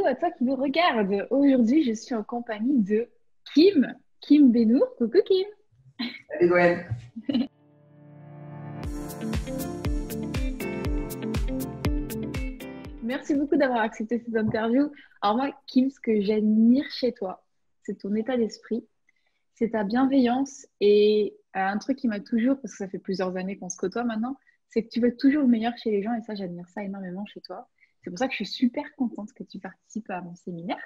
Hello à toi qui nous regarde. Aujourd'hui, je suis en compagnie de Kim Benour. Coucou Kim. Salut Gwen. Merci beaucoup d'avoir accepté cette interview. Alors moi, Kim, ce que j'admire chez toi, c'est ton état d'esprit, c'est ta bienveillance et un truc qui m'a toujours, parce que ça fait plusieurs années qu'on se côtoie maintenant, c'est que tu veux toujours le meilleur chez les gens et ça, j'admire ça énormément chez toi. C'est pour ça que je suis super contente que tu participes à mon séminaire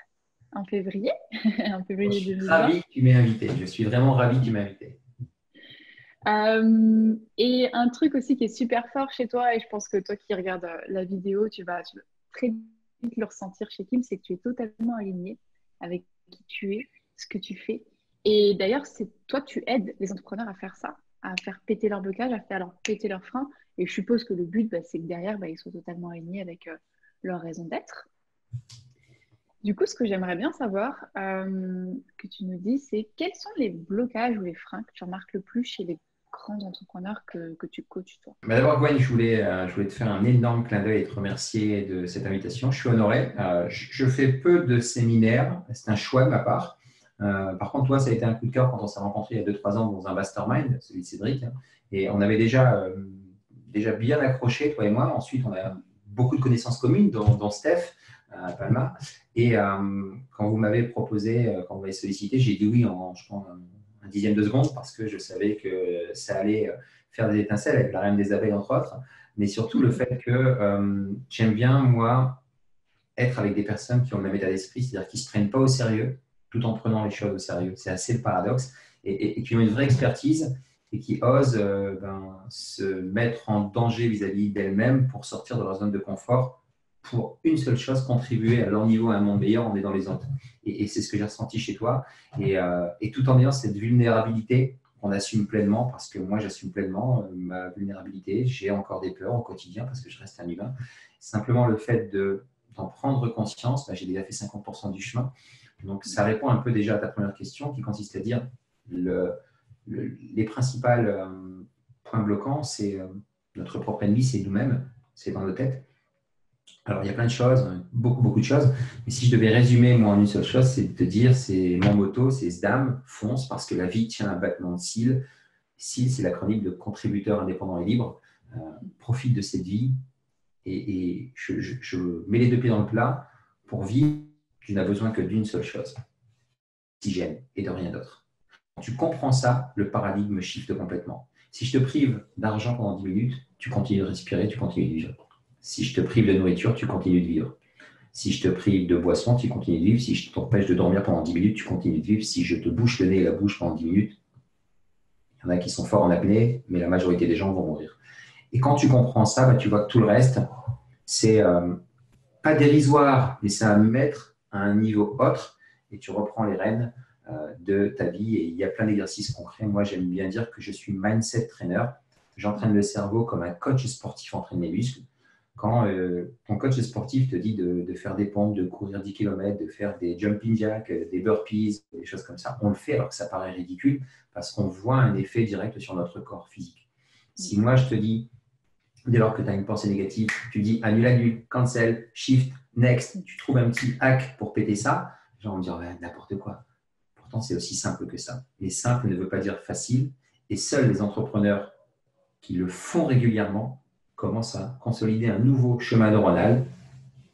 en février, en Je février suis 2020. ravi que tu m'aies invité. Je suis vraiment ravi que tu m'aies invité. Et un truc aussi qui est super fort chez toi, et je pense que toi qui regardes la vidéo, tu vas très vite le ressentir chez Kim, c'est que tu es totalement aligné avec qui tu es, ce que tu fais. Et d'ailleurs, c'est toi, tu aides les entrepreneurs à faire ça, à faire péter leur blocage, à faire leur péter leurs freins. Et je suppose que le but, bah, c'est que derrière, bah, ils soient totalement alignés avec leur raison d'être. Du coup, ce que j'aimerais bien savoir, que tu nous dis, c'est quels sont les blocages ou les freins que tu remarques le plus chez les grands entrepreneurs que tu coaches, toi? D'abord, Gwen, je voulais te faire un énorme clin d'œil et te remercier de cette invitation. Je suis honoré. Je fais peu de séminaires. C'est un choix de ma part. Par contre, toi, ça a été un coup de cœur quand on s'est rencontrés il y a 2-3 ans dans un mastermind, celui de Cédric, hein. Et on avait déjà bien accroché, toi et moi. Ensuite, on a beaucoup de connaissances communes, dont Steph, Palma. Et quand vous m'avez proposé, quand vous m'avez sollicité, j'ai dit oui en, je pense, un dixième de seconde parce que je savais que ça allait faire des étincelles avec la reine des abeilles, entre autres. Mais surtout le fait que j'aime bien, moi, être avec des personnes qui ont le même état d'esprit, c'est-à-dire qui ne se prennent pas au sérieux tout en prenant les choses au sérieux. C'est assez le paradoxe. Et qui ont une vraie expertise et qui osent se mettre en danger vis-à-vis d'elles-mêmes pour sortir de leur zone de confort pour une seule chose, contribuer à leur niveau à un monde meilleur en aidant les autres. Et c'est ce que j'ai ressenti chez toi. Et tout en ayant cette vulnérabilité qu'on assume pleinement, parce que moi j'assume pleinement ma vulnérabilité. J'ai encore des peurs au quotidien parce que je reste un humain. Simplement le fait d'en prendre conscience, j'ai déjà fait 50% du chemin. Donc ça répond un peu déjà à ta première question qui consiste à dire les principaux points bloquants, c'est notre propre ennemi, c'est nous-mêmes, c'est dans nos têtes. Alors, il y a plein de choses, beaucoup, beaucoup de choses. Mais si je devais résumer, moi, en une seule chose, c'est de te dire, c'est mon motto, c'est SDAM, fonce, parce que la vie tient un battement de cils. Cils, c'est l'acronyme de contributeur indépendant et libre. Profite de cette vie et je mets les deux pieds dans le plat. Pour vivre, tu n'as besoin que d'une seule chose, d'hygiène et de rien d'autre. Quand tu comprends ça, le paradigme shift complètement. Si je te prive d'argent pendant 10 minutes, tu continues de respirer, tu continues de vivre. Si je te prive de nourriture, tu continues de vivre. Si je te prive de boisson, tu continues de vivre. Si je t'empêche de dormir pendant 10 minutes, tu continues de vivre. Si je te bouche le nez et la bouche pendant 10 minutes, il y en a qui sont forts en apnée, mais la majorité des gens vont mourir. Et quand tu comprends ça, tu vois que tout le reste, c'est pas dérisoire, mais c'est à mettre à un niveau autre et tu reprends les rênes de ta vie. Et il y a plein d'exercices concrets. Moi, j'aime bien dire que je suis mindset trainer. J'entraîne le cerveau comme un coach sportif entraîne les muscles. Quand ton coach sportif te dit de faire des pompes, de courir 10 km, de faire des jumping jacks, des burpees, des choses comme ça, on le fait alors que ça paraît ridicule parce qu'on voit un effet direct sur notre corps physique. Si moi je te dis, dès lors que tu as une pensée négative, tu dis annule, cancel, shift, next, tu trouves un petit hack pour péter ça, les gens vont me dire ouais, n'importe quoi. Pourtant, c'est aussi simple que ça. Mais simple ne veut pas dire facile et seuls les entrepreneurs qui le font régulièrement commencent à consolider un nouveau chemin neuronal,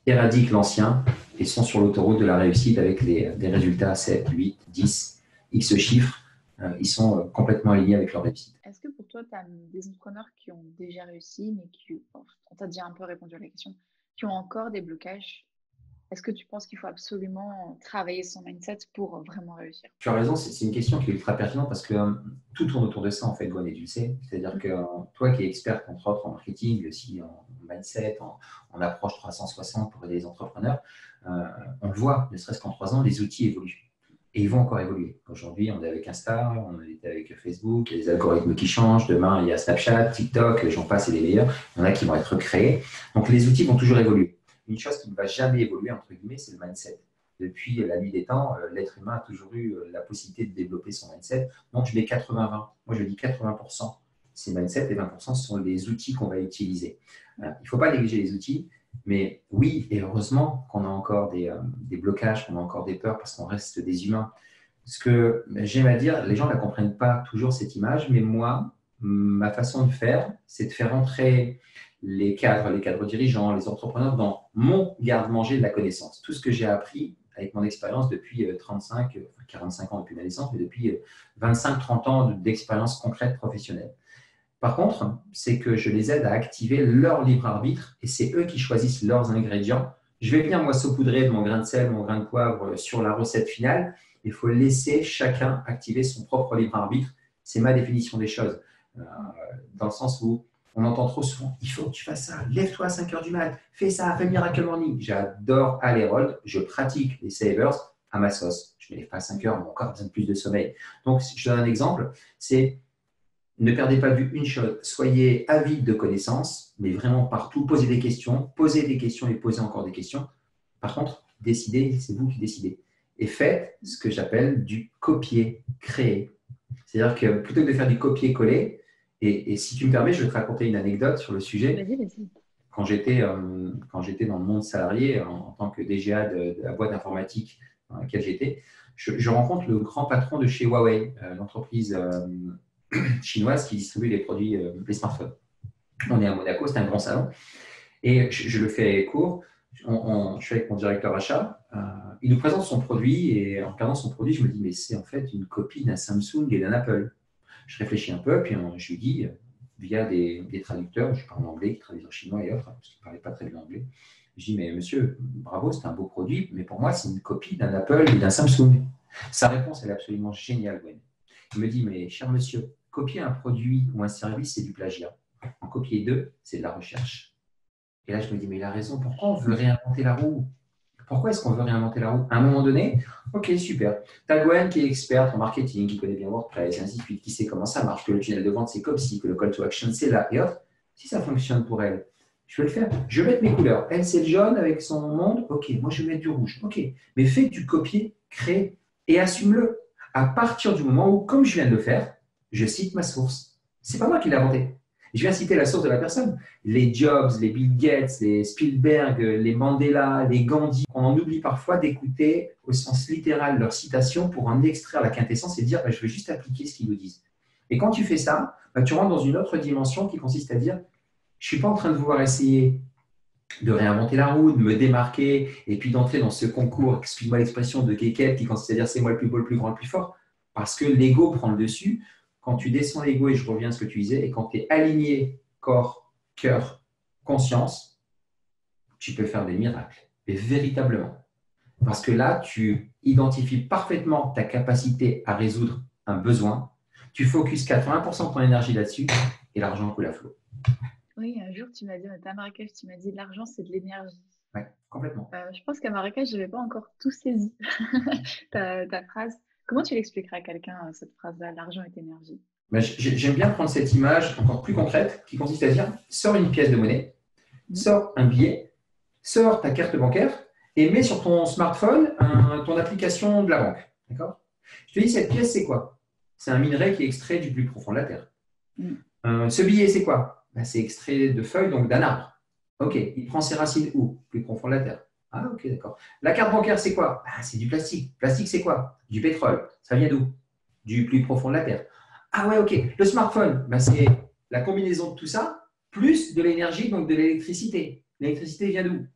éradiquent l'ancien et sont sur l'autoroute de la réussite avec des résultats 7, 8, 10, X chiffres. Ils sont complètement alignés avec leur réussite. Est-ce que pour toi, tu as des entrepreneurs qui ont déjà réussi, mais qui, bon, on t'a déjà un peu répondu à la question, qui ont encore des blocages? Est-ce que tu penses qu'il faut absolument travailler son mindset pour vraiment réussir? Tu as raison, c'est une question qui est ultra pertinente parce que tout tourne autour de ça, en fait, Gwen, et tu le sais. C'est-à-dire que toi qui es experte, entre autres, en marketing, mais aussi en mindset, en approche 360 pour aider les entrepreneurs, on le voit, ne serait-ce qu'en 3 ans, les outils évoluent. Et ils vont encore évoluer. Aujourd'hui, on est avec Insta, on est avec Facebook, il y a des algorithmes qui changent. Demain, il y a Snapchat, TikTok, j'en passe et les meilleurs. Il y en a qui vont être créés. Donc, les outils vont toujours évoluer. Une chose qui ne va jamais évoluer, entre guillemets, c'est le mindset. Depuis la nuit des temps, l'être humain a toujours eu la possibilité de développer son mindset. Donc, je mets 80-20. Moi, je dis 80%, c'est mindset et 20%, ce sont les outils qu'on va utiliser. Il ne faut pas négliger les outils, Mais oui, et heureusement qu'on a encore des blocages, qu'on a encore des peurs parce qu'on reste des humains. Ce que j'aime à dire, les gens ne la comprennent pas toujours cette image, mais moi, ma façon de faire, c'est de faire entrer les cadres dirigeants, les entrepreneurs dans mon garde-manger de la connaissance. Tout ce que j'ai appris avec mon expérience depuis 45 ans depuis ma naissance, mais depuis 25-30 ans d'expérience concrète professionnelle. Par contre, c'est que je les aide à activer leur libre arbitre et c'est eux qui choisissent leurs ingrédients. Je vais bien, moi, saupoudrer de mon grain de sel, mon grain de poivre sur la recette finale. Il faut laisser chacun activer son propre libre arbitre. C'est ma définition des choses. Dans le sens où on entend trop souvent, il faut que tu fasses ça, lève-toi à 5 heures du mat, fais ça, fais Miracle Morning. J'adore Harold, je pratique les savers à ma sauce. Je ne me lève pas à 5 heures, mon corps a besoin de plus de sommeil. Donc, je donne un exemple, c'est ne perdez pas de vue une chose, soyez avide de connaissances, mais vraiment partout, posez des questions et posez encore des questions. Par contre, décidez, c'est vous qui décidez. Et faites ce que j'appelle du copier-créer. C'est-à-dire que plutôt que de faire du copier-coller, et si tu me permets, je vais te raconter une anecdote sur le sujet. Vas-y. Quand j'étais dans le monde salarié, en tant que DGA de la boîte informatique dans laquelle j'étais, je rencontre le grand patron de chez Huawei, l'entreprise chinoise qui distribue les produits, les smartphones. On est à Monaco, c'est un grand salon. Et je le fais court. Je suis avec mon directeur achat. Il nous présente son produit et en regardant son produit, je me dis, mais c'est en fait une copie d'un Samsung et d'un Apple. Je réfléchis un peu, puis je lui dis, via des traducteurs, je parle en anglais, qui traduisent en chinois et autres, parce qu'il ne parlait pas très bien anglais. Je dis, mais monsieur, bravo, c'est un beau produit, mais pour moi, c'est une copie d'un Apple et d'un Samsung. Sa réponse, elle est absolument géniale, Gwen. Il me dit, mais cher monsieur, copier un produit ou un service, c'est du plagiat. En copier deux, c'est de la recherche. Et là, je me dis, mais il a raison, pourquoi on veut réinventer la roue? Pourquoi est-ce qu'on veut réinventer la roue? À un moment donné, ok, super. Tu as Gwen qui est experte en marketing, qui connaît bien WordPress, et ainsi de suite, qui sait comment ça marche, que le tunnel de vente, c'est comme si, que le call to action, c'est là, et autres. Si ça fonctionne pour elle, je vais le faire. Je vais mettre mes couleurs. Elle, c'est le jaune avec son monde. Ok, moi, je vais mettre du rouge. Ok, mais fais du copier, crée et assume-le. À partir du moment où, comme je viens de le faire, je cite ma source. C'est pas moi qui l'ai inventé. Je viens citer la source de la personne. Les Jobs, les Bill Gates, les Spielberg, les Mandela, les Gandhi. On en oublie parfois d'écouter au sens littéral leurs citations pour en extraire la quintessence et dire je vais juste appliquer ce qu'ils nous disent. Et quand tu fais ça, tu rentres dans une autre dimension qui consiste à dire je ne suis pas en train de vouloir essayer de réinventer la roue, de me démarquer et puis d'entrer dans ce concours, excuse-moi l'expression, de kékette qui consiste à dire c'est moi le plus beau, le plus grand, le plus fort, parce que l'ego prend le dessus. Quand tu descends l'ego, et je reviens à ce que tu disais, et quand tu es aligné corps, cœur, conscience, tu peux faire des miracles, mais véritablement. Parce que là, tu identifies parfaitement ta capacité à résoudre un besoin, tu focuses 80% de ton énergie là-dessus et l'argent coule à flot. Oui, un jour, tu m'as dit, à Marrakech, tu m'as dit l'argent, c'est de l'énergie. Oui, complètement. Je pense qu'à Marrakech, je n'avais pas encore tout saisi, ta phrase. Comment tu l'expliquerais à quelqu'un, cette phrase-là, l'argent est énergie? J'aime bien prendre cette image encore plus concrète qui consiste à dire sors une pièce de monnaie, sors un billet, sors ta carte bancaire et mets sur ton smartphone ton application de la banque. D'accord? Je te dis, cette pièce, c'est quoi? C'est un minerai qui est extrait du plus profond de la terre. Ce billet, c'est quoi? C'est extrait de feuilles, donc d'un arbre. Ok, il prend ses racines où? Plus profond de la terre. Ah, ok, d'accord. La carte bancaire, c'est quoi? C'est du plastique. Plastique, c'est quoi? Du pétrole. Ça vient d'où? Du plus profond de la terre. Ah ouais, ok. Le smartphone, c'est la combinaison de tout ça, plus de l'énergie, donc de l'électricité. L'électricité vient d'où?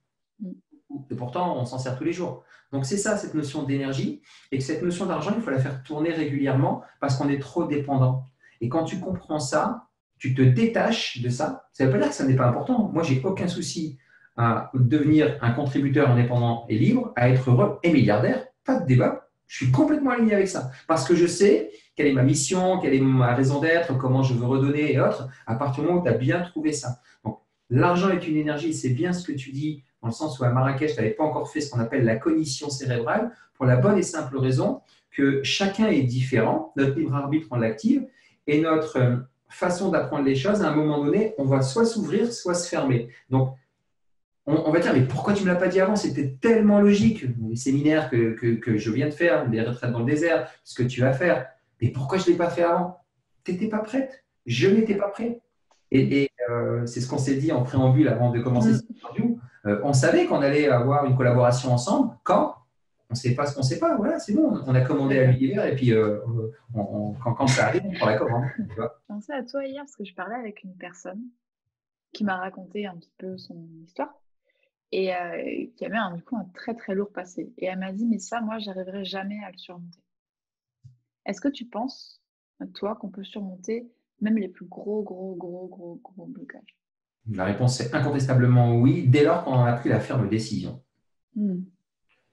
Et pourtant, on s'en sert tous les jours. Donc, c'est ça, cette notion d'énergie. Et que cette notion d'argent, il faut la faire tourner régulièrement parce qu'on est trop dépendant. Et quand tu comprends ça, tu te détaches de ça. Ça ne veut pas dire que ça n'est pas important. Moi, j'ai aucun souci à devenir un contributeur indépendant et libre, à être heureux et milliardaire. Pas de débat. Je suis complètement aligné avec ça. Parce que je sais quelle est ma mission, quelle est ma raison d'être, comment je veux redonner et autres, à partir du moment où tu as bien trouvé ça. Donc, l'argent est une énergie, c'est bien ce que tu dis, dans le sens où à Marrakech, tu n'avais pas encore fait ce qu'on appelle la cognition cérébrale, pour la bonne et simple raison que chacun est différent, notre libre arbitre, on l'active, et notre façon d'apprendre les choses, à un moment donné, on va soit s'ouvrir, soit se fermer. Donc, on va dire, mais pourquoi tu ne me l'as pas dit avant? C'était tellement logique. Les séminaires que je viens de faire, les retraites dans le désert, ce que tu vas faire. Mais pourquoi je ne l'ai pas fait avant? Tu n'étais pas prête. Je n'étais pas prêt. C'est ce qu'on s'est dit en préambule avant de commencer cette interview. On savait qu'on allait avoir une collaboration ensemble. Quand? On ne sait pas ce qu'on ne sait pas. Voilà, c'est bon. On a commandé à l'univers et puis quand ça arrive, on prend la commande. Tu vois. Je pensais à toi hier parce que je parlais avec une personne qui m'a raconté un petit peu son histoire et qui avait du coup un très très lourd passé. Et elle m'a dit, mais ça, moi, j'arriverai jamais à le surmonter. Est-ce que tu penses, toi, qu'on peut surmonter même les plus gros blocages? La réponse est incontestablement oui, dès lors qu'on a pris la ferme décision.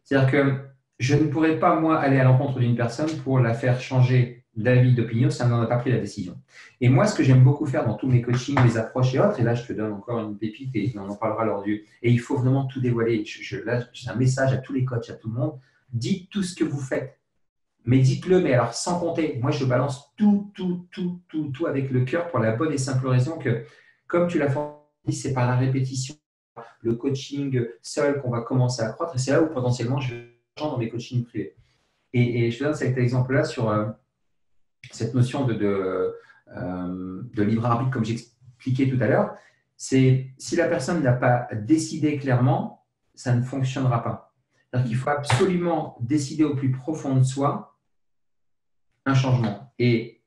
C'est-à-dire que je ne pourrais pas, moi, aller à l'encontre d'une personne pour la faire changer d'avis, d'opinion, si elle n'en a pas pris la décision. Et moi, ce que j'aime beaucoup faire dans tous mes coachings, mes approches et autres, et là, je te donne encore une pépite et on en parlera lors du… Et il faut vraiment tout dévoiler. Là, c'est un message à tous les coachs, à tout le monde. Dites tout ce que vous faites. Mais dites-le, mais alors sans compter. Moi, je balance tout avec le cœur pour la bonne et simple raison que, comme tu l'as dit, c'est par la répétition, le coaching seul qu'on va commencer à croître. Et c'est là où potentiellement je change dans mes coachings privés. Et je te donne cet exemple-là sur cette notion de libre arbitre, comme j'expliquais tout à l'heure. C'est si la personne n'a pas décidé clairement, ça ne fonctionnera pas. C'est-à-dire qu'il faut absolument décider au plus profond de soi un changement. Et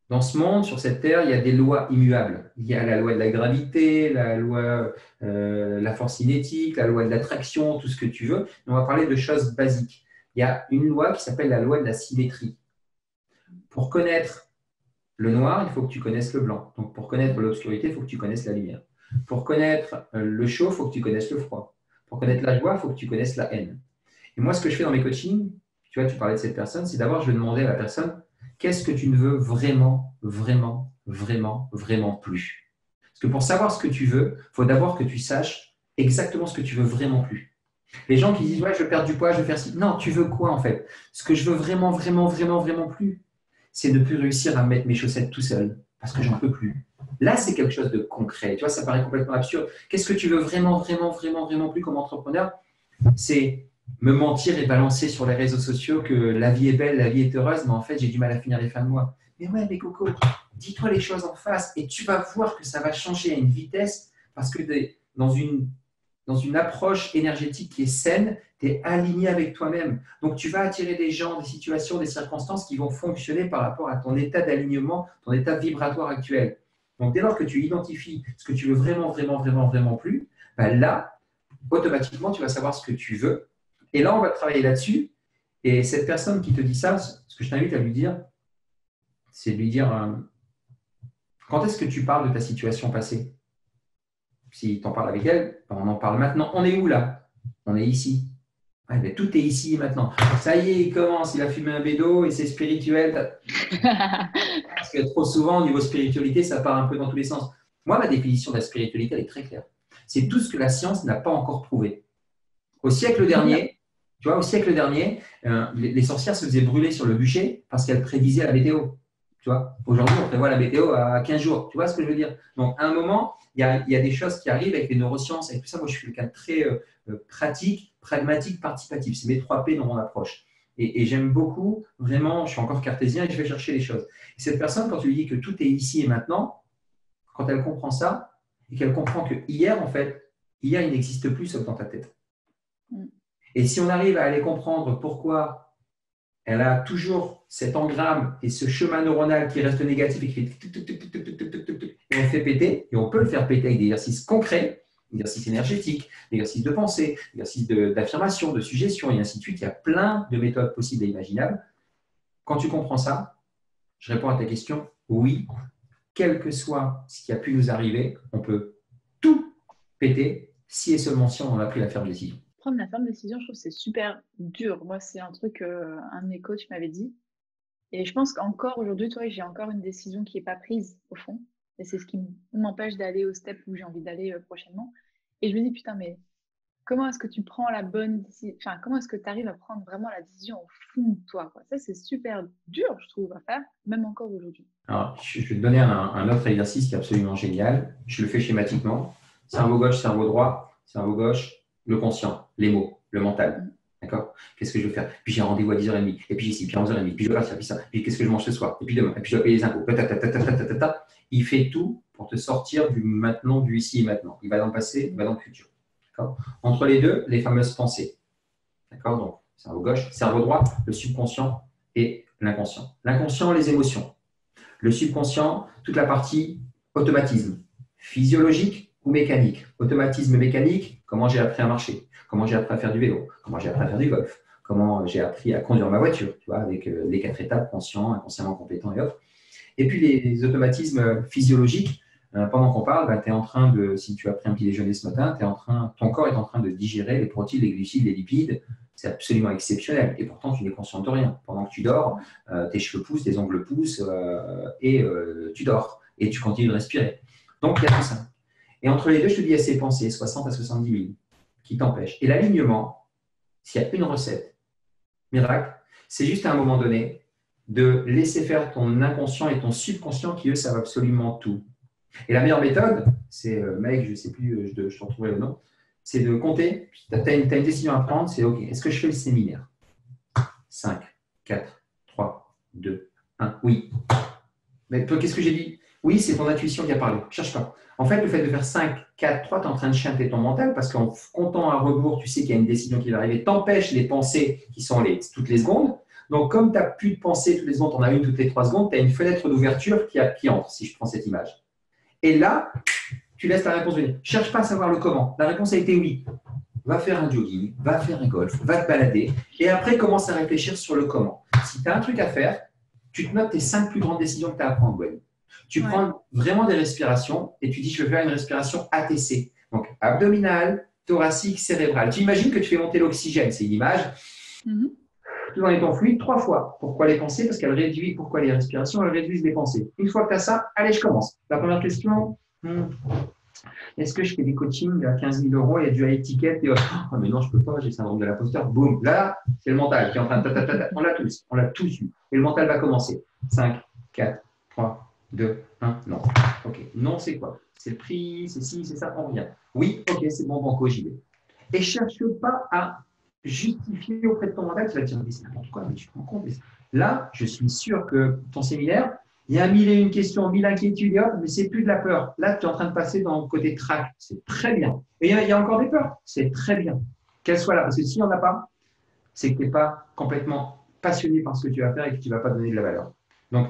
dans ce monde, sur cette terre, il y a des lois immuables. Il y a la loi de la gravité, la loi la force cinétique, la loi de l'attraction, tout ce que tu veux. Mais on va parler de choses basiques. Il y a une loi qui s'appelle la loi de la symétrie. Pour connaître le noir, il faut que tu connaisses le blanc. Donc, pour connaître l'obscurité, il faut que tu connaisses la lumière. Pour connaître le chaud, il faut que tu connaisses le froid. Pour connaître la joie, il faut que tu connaisses la haine. Et moi, ce que je fais dans mes coachings, tu vois, tu parlais de cette personne, c'est d'abord, je vais demander à la personne, qu'est-ce que tu ne veux vraiment plus? Parce que pour savoir ce que tu veux, il faut d'abord que tu saches exactement ce que tu veux vraiment plus. Les gens qui disent, ouais, je veux perdre du poids, je veux faire ci. Non, tu veux quoi en fait? Ce que je veux vraiment plus, c'est ne plus réussir à mettre mes chaussettes tout seul parce que j'en peux plus. Là, c'est quelque chose de concret. Tu vois, ça paraît complètement absurde. Qu'est-ce que tu veux vraiment plus comme entrepreneur? C'est me mentir et balancer sur les réseaux sociaux que la vie est belle, la vie est heureuse, mais en fait, j'ai du mal à finir les fins de mois. Mais ouais, mais Coco, dis-toi les choses en face et tu vas voir que ça va changer à une vitesse parce que dans une approche énergétique qui est saine, tu es aligné avec toi-même. Donc, tu vas attirer des gens, des situations, des circonstances qui vont fonctionner par rapport à ton état d'alignement, ton état vibratoire actuel. Donc, dès lors que tu identifies ce que tu veux vraiment plus, ben là, automatiquement, tu vas savoir ce que tu veux. Et là, on va travailler là-dessus. Et cette personne qui te dit ça, ce que je t'invite à lui dire, c'est de lui dire quand est-ce que tu parles de ta situation passée? Si tu en parles avec elle, on en parle maintenant. On est où là? On est ici. Ouais, mais tout est ici et maintenant. Ça y est, il commence, il a fumé un bédo et c'est spirituel. Parce que trop souvent, au niveau spiritualité, ça part un peu dans tous les sens. Moi, ma définition de la spiritualité, elle est très claire. C'est tout ce que la science n'a pas encore prouvé. Au siècle dernier, les sorcières se faisaient brûler sur le bûcher parce qu'elles prédisaient la météo. Tu vois, aujourd'hui, on prévoit la météo à 15 jours. Tu vois ce que je veux dire? Donc, à un moment, il y a des choses qui arrivent avec les neurosciences. Avec tout ça, moi, je suis quelqu'un de très pratique, pragmatique, participatif. C'est mes 3 P dans mon approche. Et j'aime beaucoup, vraiment, je suis encore cartésien et je vais chercher les choses. Et cette personne, quand tu lui dis que tout est ici et maintenant, quand elle comprend ça et qu'elle comprend que hier, en fait, hier, il n'existe plus sauf dans ta tête. Et si on arrive à aller comprendre pourquoi elle a toujours cet engramme et ce chemin neuronal qui reste négatif et qui fait et on fait péter, et on peut le faire péter avec des exercices concrets, des exercices énergétiques, des exercices de pensée, des exercices d'affirmation, de suggestion, et ainsi de suite. Il y a plein de méthodes possibles et imaginables. Quand tu comprends ça, je réponds à ta question, oui, quel que soit ce qui a pu nous arriver, on peut tout péter si et seulement si on en a pris la ferme décision. Prendre la ferme décision, je trouve que c'est super dur. Moi, c'est un truc un de mes coachs m'avait dit. Et je pense qu'encore aujourd'hui, toi, j'ai encore une décision qui n'est pas prise au fond. Et c'est ce qui m'empêche d'aller au step où j'ai envie d'aller prochainement. Et je me dis, putain, mais comment est-ce que tu prends la bonne décision? Enfin, comment est-ce que tu arrives à prendre vraiment la décision au fond de toi, quoi? Ça, c'est super dur, je trouve, à faire, même encore aujourd'hui. Alors, je vais te donner un autre exercice qui est absolument génial. Je le fais schématiquement. Cerveau gauche, cerveau droit, cerveau gauche, le conscient, les mots, le mental. D'accord? Qu'est-ce que je veux faire? Puis j'ai un rendez-vous à 10h30, et puis j'ai ici, puis à 11h30, puis je dois partir, puis ça, puis qu'est-ce que je mange ce soir, et puis demain, et puis je dois payer les impôts. Il fait tout pour te sortir du maintenant, du ici et maintenant. Il va dans le passé, il va dans le futur. Entre les deux, les fameuses pensées. D'accord? Donc, cerveau gauche, cerveau droit, le subconscient et l'inconscient. L'inconscient, les émotions. Le subconscient, toute la partie automatisme, physiologique ou mécanique. Automatisme mécanique, comment j'ai appris à marcher, comment j'ai appris à faire du vélo, comment j'ai appris à faire du golf, comment j'ai appris à conduire ma voiture, tu vois, avec les 4 étapes, conscient, inconsciemment compétent et autres. Et puis les automatismes physiologiques, pendant qu'on parle, tu es en train de, si tu as pris un petit déjeuner ce matin, ton corps est en train de digérer les protéines, les glucides, les lipides. C'est absolument exceptionnel. Et pourtant, tu n'es conscient de rien. Pendant que tu dors, tes cheveux poussent, tes ongles poussent et tu dors. Et tu continues de respirer. Donc, il y a tout ça. Et entre les deux, je te dis, il y a ces pensées, 60 à 70 000, qui t'empêchent. Et l'alignement, s'il y a une recette miracle, c'est juste à un moment donné de laisser faire ton inconscient et ton subconscient qui, eux, savent absolument tout. Et la meilleure méthode, c'est, mec, je ne sais plus, je te retrouverai le nom, c'est de compter. Tu as une décision à prendre, c'est OK, est-ce que je fais le séminaire? 5, 4, 3, 2, 1, oui. Mais qu'est-ce que j'ai dit? Oui, c'est ton intuition qui a parlé. Ne cherche pas. En fait, le fait de faire 5, 4, 3, tu es en train de chanter ton mental parce qu'en comptant à rebours, tu sais qu'il y a une décision qui va arriver, t'empêches les pensées qui sont toutes les secondes. Donc, comme tu n'as plus de pensées toutes les secondes, tu en as une toutes les 3 secondes, tu as une fenêtre d'ouverture qui entre, si je prends cette image. Et là, tu laisses la réponse venir. Cherche pas à savoir le comment. La réponse a été oui. Va faire un jogging, va faire un golf, va te balader. Et après, commence à réfléchir sur le comment. Si tu as un truc à faire, tu te notes tes 5 plus grandes décisions que tu as à prendre, Gwen. Tu prends vraiment des respirations et tu dis, je vais faire une respiration ATC. Donc, abdominale, thoracique, cérébrale. Tu imagines que tu fais monter l'oxygène. C'est une image. Tout dans ton fluide 3 fois. Pourquoi les pensées? Parce qu'elles réduisent. Pourquoi les respirations? Elles réduisent les pensées. Une fois que tu as ça, allez, je commence. La première question, est-ce que je fais des coachings à 15 000 euros, il y a du à étiquette et oh, mais non, je ne peux pas, j'ai le syndrome de l'imposteur. Boum, là, c'est le mental qui est en train de on l'a tous eu. Et le mental va commencer. 5, 4, 3, 2, 1, non. Ok, non, c'est quoi? C'est le prix, c'est ci, c'est ça, on revient. Oui, ok, c'est bon, banco, j'y vais. Et cherche pas à justifier auprès de ton mental, tu vas te dire, mais c'est n'importe quoi, mais tu te rends compte. Là, je suis sûr que ton séminaire, il y a 1001 questions, 1000 inquiétudes, mais c'est plus de la peur. Là, tu es en train de passer dans le côté track. C'est très bien. Et il y a encore des peurs. C'est très bien. Qu'elles soient là. Parce que s'il n'y en a pas, c'est que tu n'es pas complètement passionné par ce que tu vas faire et que tu ne vas pas donner de la valeur. Donc,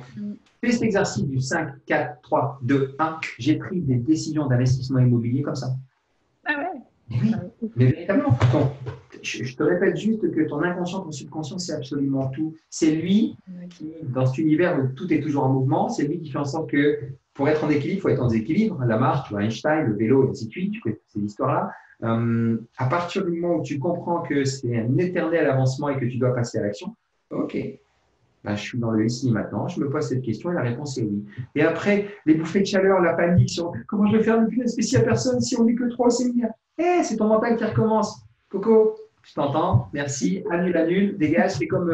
fais cet exercice du 5, 4, 3, 2, 1. J'ai pris des décisions d'investissement immobilier comme ça. Ah ouais. Oui, mais véritablement. Donc, je te répète juste que ton inconscient, ton subconscient, c'est absolument tout. C'est lui qui, dans cet univers où tout est toujours en mouvement, c'est lui qui fait en sorte que pour être en équilibre, il faut être en déséquilibre. La marche, tu vois, Einstein, le vélo, et ainsi de suite, tu connais ces histoires-là. À partir du moment où tu comprends que c'est un éternel avancement et que tu dois passer à l'action, ok, ben, je suis dans le ici et maintenant, je me pose cette question et la réponse est oui. Et après, les bouffées de chaleur, la panique sur comment je vais faire le plus spécial à personne si on n'est que 3 au séminaire. C'est ton mental qui recommence. Coco, je t'entends, merci, annule, dégage. C'est comme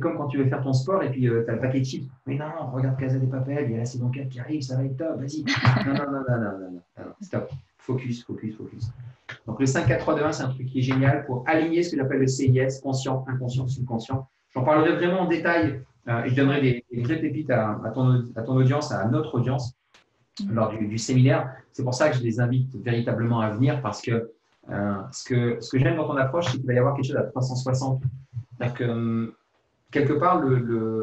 quand tu veux faire ton sport et puis tu as le paquet de chips. Mais non, regarde Casa des Papel, il y a la saison 4 qui arrive, ça va être top, vas-y. Non, stop. Focus. Donc le 5, 4, 3, 2, 1, c'est un truc qui est génial pour aligner ce que j'appelle le CIS, conscient, inconscient, subconscient. J'en parlerai vraiment en détail et je donnerai des vraies pépites à ton audience, à notre audience lors du séminaire. C'est pour ça que je les invite véritablement à venir parce que ce que j'aime dans ton approche, c'est qu'il va y avoir quelque chose à 360. C'est-à-dire que quelque part,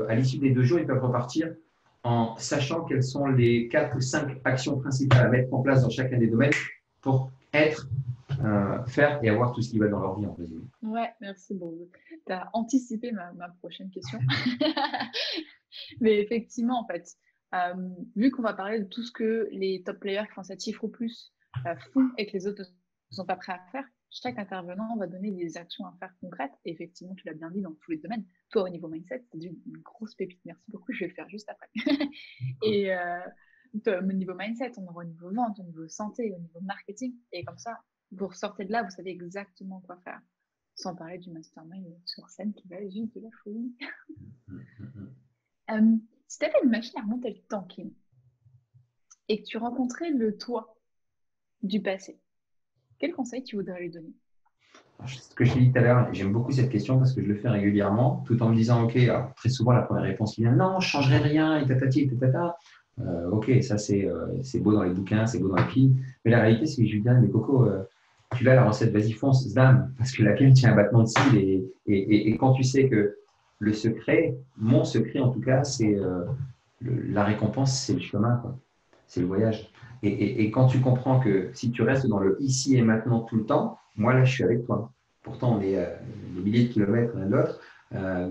à l'issue des 2 jours, ils peuvent repartir en sachant quelles sont les 4 ou 5 actions principales à mettre en place dans chacun des domaines pour être, faire et avoir tout ce qu'ils veulent dans leur vie, en résumé. Ouais, merci. Bon, tu as anticipé ma prochaine question. Mais effectivement, en fait, vu qu'on va parler de tout ce que les top players qui font cette chiffre au plus font et que les autres ne sont pas prêts à faire, chaque intervenant va donner des actions à faire concrètes. Et effectivement, tu l'as bien dit dans tous les domaines. Toi, au niveau mindset, c'est une grosse pépite. Merci beaucoup. Je vais le faire juste après. Et au niveau mindset, on aura au niveau vente, au niveau santé, au niveau marketing. Et comme ça, vous ressortez de là, vous savez exactement quoi faire. Sans parler du mastermind sur scène qui va être juste de la folie. Si tu avais une machine à remonter le temps, Kim, et que tu rencontrais le toi du passé, quel conseil tu voudrais lui donner? Ce que je t'ai dit tout à l'heure, j'aime beaucoup cette question parce que je le fais régulièrement, tout en me disant, OK, alors, très souvent, la première réponse qui vient, non, je ne changerai rien, et tatati, et tatata. Ok, ça c'est beau dans les bouquins, c'est beau dans les films, mais la réalité c'est que je lui dis, mais Coco, tu l'as la recette, vas-y fonce, zam, parce que la pierre tient un battement de cils et quand tu sais que le secret, mon secret en tout cas, c'est la récompense, c'est le chemin, quoi. C'est le voyage. Et quand tu comprends que si tu restes dans le ici et maintenant tout le temps, moi là je suis avec toi. Pourtant on est des milliers de kilomètres l'un de l'autre,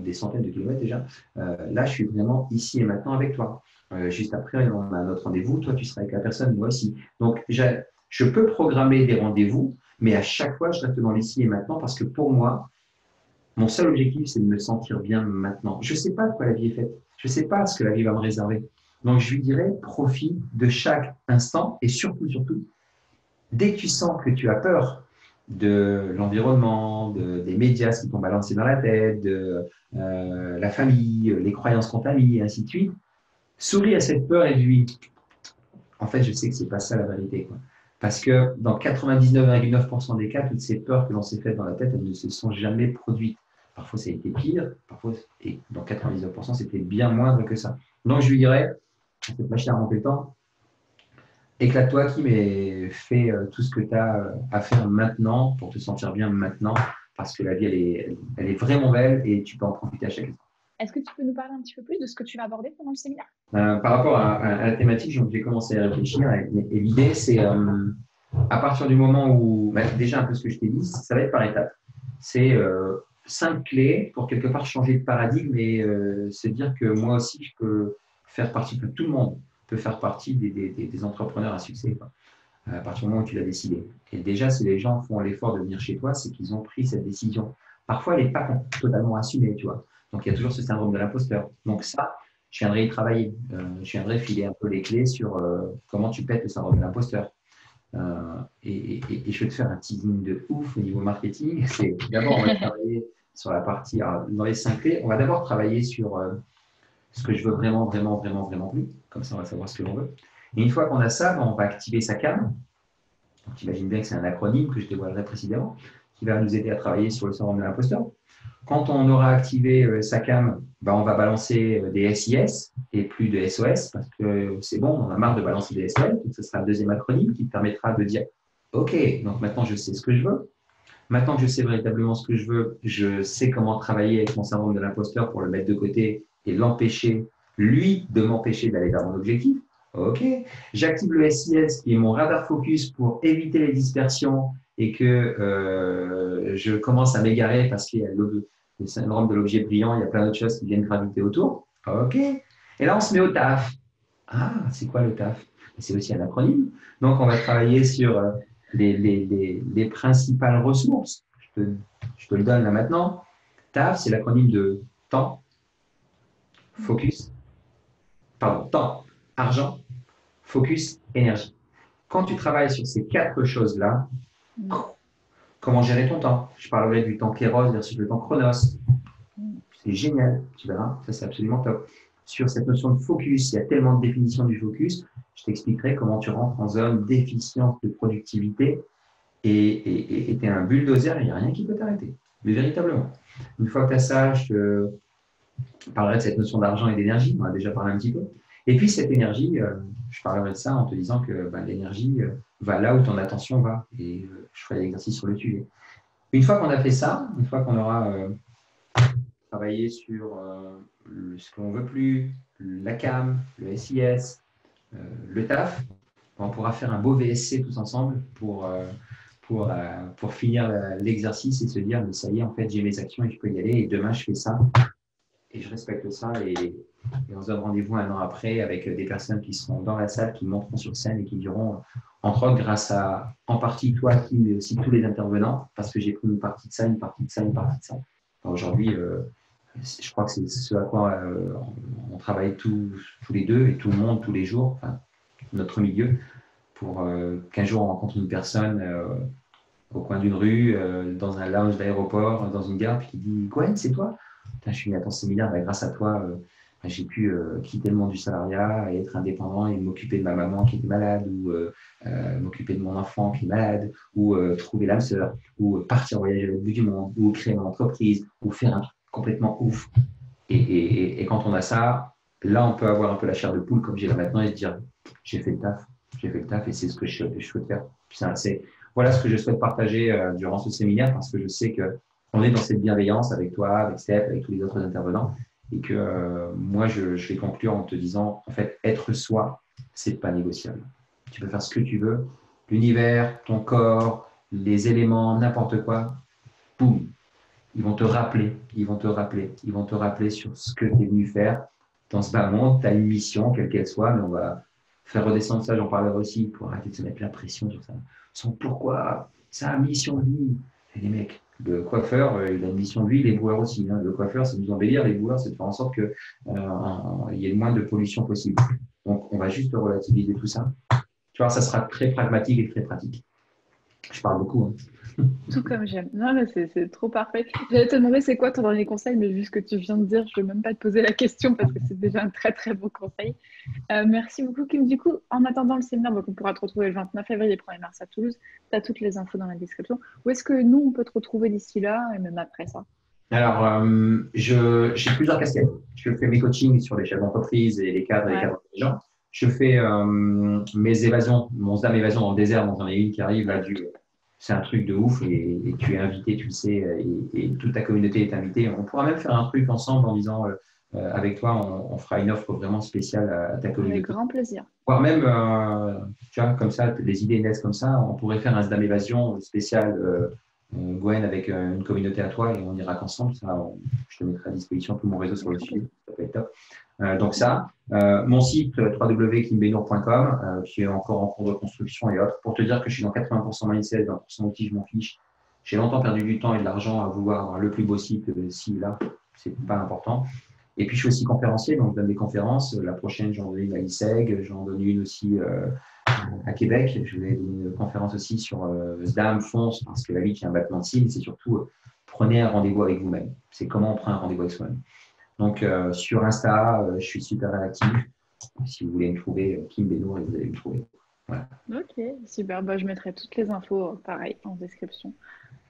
des centaines de kilomètres déjà. Là je suis vraiment ici et maintenant avec toi. Juste après on a notre rendez-vous, toi tu seras avec la personne, moi aussi. Donc je peux programmer des rendez-vous, mais à chaque fois je reste dans l'ici et maintenant parce que pour moi, mon seul objectif, c'est de me sentir bien maintenant. Je ne sais pas de quoi la vie est faite. Je ne sais pas ce que la vie va me réserver. Donc, je lui dirais, profite de chaque instant et surtout, surtout, dès que tu sens que tu as peur de l'environnement, des médias qui t'ont balancé dans la tête, de la famille, les croyances qu'on t'a mis, et ainsi de suite, souris à cette peur et lui, en fait, je sais que ce n'est pas ça la vérité, quoi. Parce que dans 99,9% des cas, toutes ces peurs que l'on s'est faites dans la tête, elles ne se sont jamais produites. Parfois, ça a été pire, parfois, et dans 99%, c'était bien moindre que ça. Donc, je lui dirais, cette machine à remonter le temps, éclate-toi, Kim, et fais tout ce que tu as à faire maintenant pour te sentir bien maintenant, parce que la vie, elle est vraiment belle et tu peux en profiter à chaque instant. Est-ce que tu peux nous parler un petit peu plus de ce que tu vas aborder pendant le séminaire? Par rapport à la thématique, j'ai commencé à réfléchir et l'idée, c'est à partir du moment où, bah, déjà un peu ce que je t'ai dit, ça va être par étapes. C'est 5 clés pour quelque part changer de paradigme et se dire que moi aussi, je peux faire partie, que tout le monde peut faire partie des entrepreneurs à succès, quoi, à partir du moment où tu l'as décidé. Et déjà, si les gens font l'effort de venir chez toi, c'est qu'ils ont pris cette décision. Parfois, elle n'est pas totalement assumée, tu vois. Donc, il y a toujours ce syndrome de l'imposteur. Donc, ça, je viendrai y travailler. Je viendrai filer un peu les clés sur comment tu pètes le syndrome de l'imposteur. Et je vais te faire un teasing de ouf au niveau marketing. C'est d'abord, on va travailler sur la partie, dans les 5 clés, on va d'abord travailler sur ce que je veux vraiment, vraiment, vraiment, vraiment plus. Comme ça, on va savoir ce que l'on veut. Et une fois qu'on a ça, on va activer sa cam. Donc, imagine bien que c'est un acronyme que je dévoilerai précédemment, qui va nous aider à travailler sur le syndrome de l'imposteur. Quand on aura activé sa cam, on va balancer des SIS et plus de SOS parce que c'est bon, on a marre de balancer des SOS. Donc, ce sera le deuxième acronyme qui te permettra de dire OK, donc maintenant je sais ce que je veux. Maintenant que je sais véritablement ce que je veux, je sais comment travailler avec mon syndrome de l'imposteur pour le mettre de côté et l'empêcher, lui, de m'empêcher d'aller vers mon objectif. OK. J'active le SIS qui est mon radar focus pour éviter les dispersions et que je commence à m'égarer parce qu'il y a le syndrome de l'objet brillant, il y a plein d'autres choses qui viennent graviter autour. OK. Et là, on se met au taf. Ah, c'est quoi le taf? C'est aussi un acronyme. Donc, on va travailler sur les principales ressources. Je te le donne là maintenant. TAF, c'est l'acronyme de temps, focus, pardon, temps, argent, focus, énergie. Quand tu travailles sur ces 4 choses-là, comment gérer ton temps? Je parlerai du temps Kéros versus le temps Chronos. C'est génial, tu verras, ça c'est absolument top. Sur cette notion de focus, il y a tellement de définitions du focus, je t'expliquerai comment tu rentres en zone d'efficience de productivité et tu es un bulldozer, il n'y a rien qui peut t'arrêter. Mais véritablement. Une fois que tu as ça, je te parlerai de cette notion d'argent et d'énergie, on a déjà parlé un petit peu. Et puis cette énergie, je parlerai de ça en te disant que l'énergie va là où ton attention va. Et je ferai l'exercice sur le sujet. Une fois qu'on a fait ça, une fois qu'on aura travaillé sur ce qu'on ne veut plus, la CAM, le SIS, le TAF, on pourra faire un beau VSC tous ensemble pour finir l'exercice et se dire, mais ça y est, en fait, j'ai mes actions et je peux y aller. Et demain, je fais ça et je respecte ça. Et on se donne rendez-vous un an après avec des personnes qui seront dans la salle, qui monteront sur scène et qui diront, entre autres, grâce à, en partie toi, qui, mais aussi tous les intervenants, parce que j'ai pris une partie de ça, une partie de ça, une partie de ça. Aujourd'hui, je crois que c'est ce à quoi on travaille tous les deux et tout le monde, tous les jours, enfin, notre milieu, pour qu'un jour on rencontre une personne au coin d'une rue, dans un lounge d'aéroport, dans une gare, puis qui dit Gwen, c'est toi? Putain, je suis venu à ton séminaire, grâce à toi, j'ai pu quitter le monde du salariat et être indépendant et m'occuper de ma maman qui était malade, ou m'occuper de mon enfant qui est malade, ou trouver l'âme sœur, ou partir voyager au bout du monde, ou créer mon entreprise, ou faire un truc complètement ouf. Et quand on a ça, là, on peut avoir un peu la chair de poule comme j'ai là maintenant et se dire, j'ai fait le taf et c'est ce que je souhaite faire. Voilà ce que je souhaite partager durant ce séminaire parce que je sais qu'on est dans cette bienveillance avec toi, avec Steph, avec tous les autres intervenants et que moi, je vais conclure en te disant, en fait, être soi, c'est pas négociable. Tu peux faire ce que tu veux, l'univers, ton corps, les éléments, n'importe quoi, boum, ils vont te rappeler, ils vont te rappeler, ils vont te rappeler sur ce que tu es venu faire dans ce bas monde. Tu as une mission, quelle qu'elle soit, mais on va faire redescendre ça, j'en parlerai aussi, pour arrêter de se mettre la pression sur ça. Sans pourquoi, ça a mission de vie. Et les mecs, le coiffeur, il a une mission de vie, les boueurs aussi. Hein. Le coiffeur, c'est de nous embellir, les boueurs, c'est de faire en sorte qu'il y ait le moins de pollution possible. Donc, on va juste relativiser tout ça. Tu vois, ça sera très pragmatique et très pratique. Je parle beaucoup. Hein. Tout comme j'aime. Non, mais c'est trop parfait. J'allais te demander c'est quoi ton dernier conseil, mais vu ce que tu viens de dire, je ne vais même pas te poser la question parce que c'est déjà un très très bon conseil. Merci beaucoup, Kim. Du coup, en attendant le séminaire, donc on pourra te retrouver le 29 février, 1er mars à Toulouse. Tu as toutes les infos dans la description. Où est-ce que nous, on peut te retrouver d'ici là et même après ça? Alors, j'ai plusieurs casquettes. Je fais mes coachings sur les chefs d'entreprise et les cadres et les Ouais, cadres dirigeants. Je fais mes évasions, mon Slam évasion dans le désert, dans un une qui arrive là, c'est un truc de ouf et tu es invité, tu le sais, et toute ta communauté est invitée. On pourra même faire un truc ensemble en disant, avec toi, on fera une offre vraiment spéciale à ta avec communauté. grand plaisir. Voire même, tu vois, comme ça, les idées naissent comme ça. On pourrait faire un Slam évasion spécial, Gwen, avec une communauté à toi et on ira qu'ensemble. Je te mettrai à disposition tout mon réseau sur le sujet. Ça peut être top. Donc ça, mon site www.kimbenour.com qui est encore en cours de construction et autres, pour te dire que je suis dans 80% mindset, 20% outils, je m'en fiche. J'ai longtemps perdu du temps et de l'argent à vouloir le plus beau site, si là, c'est pas important. Et puis je suis aussi conférencier, donc je donne des conférences. La prochaine, j'en donne une à ISEG, j'en donne une aussi à Québec. Je vais donner une conférence aussi sur SDAM, fonce, parce que la vie, c'est un battement de cils, c'est surtout prenez un rendez-vous avec vous-même. C'est comment on prend un rendez-vous avec soi-même. Donc, sur Insta, je suis super réactif. Si vous voulez me trouver, Kim Benour, et vous allez me trouver. Voilà. Ok, super. Bah, je mettrai toutes les infos, pareil, en description.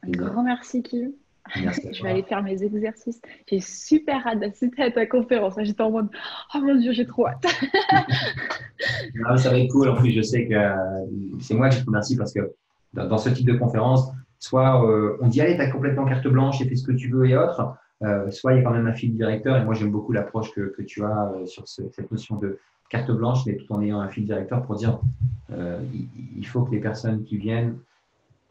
Un Exact. grand merci, Kim. Merci à Je vais aller toi. faire mes exercices. J'ai super hâte d'assister à ta conférence. J'étais en mode, oh mon Dieu, j'ai trop hâte. Non, ça va être cool. En plus, je sais que c'est moi qui te remercie parce que dans ce type de conférence, soit on dit, allez, tu as complètement carte blanche et fais ce que tu veux et autres, soit il y a quand même un fil directeur. Et moi, j'aime beaucoup l'approche que tu as sur cette notion de carte blanche, mais tout en ayant un fil directeur pour dire, il faut que les personnes qui viennent,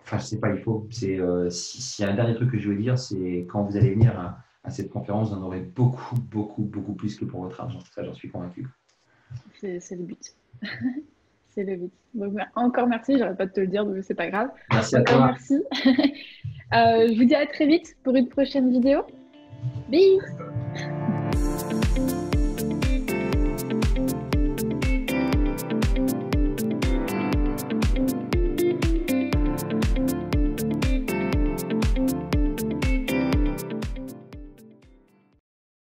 enfin, je sais pas, il faut, s'il y a un dernier truc que je veux dire, c'est quand vous allez venir à cette conférence, vous en aurez beaucoup, beaucoup, beaucoup plus que pour votre argent. Ça, j'en suis convaincu. C'est le but. C'est le but. Donc, encore merci. J'arrête pas de te le dire, donc c'est pas grave. Merci à Encore toi. merci. Je vous dis à très vite pour une prochaine vidéo. Bisous.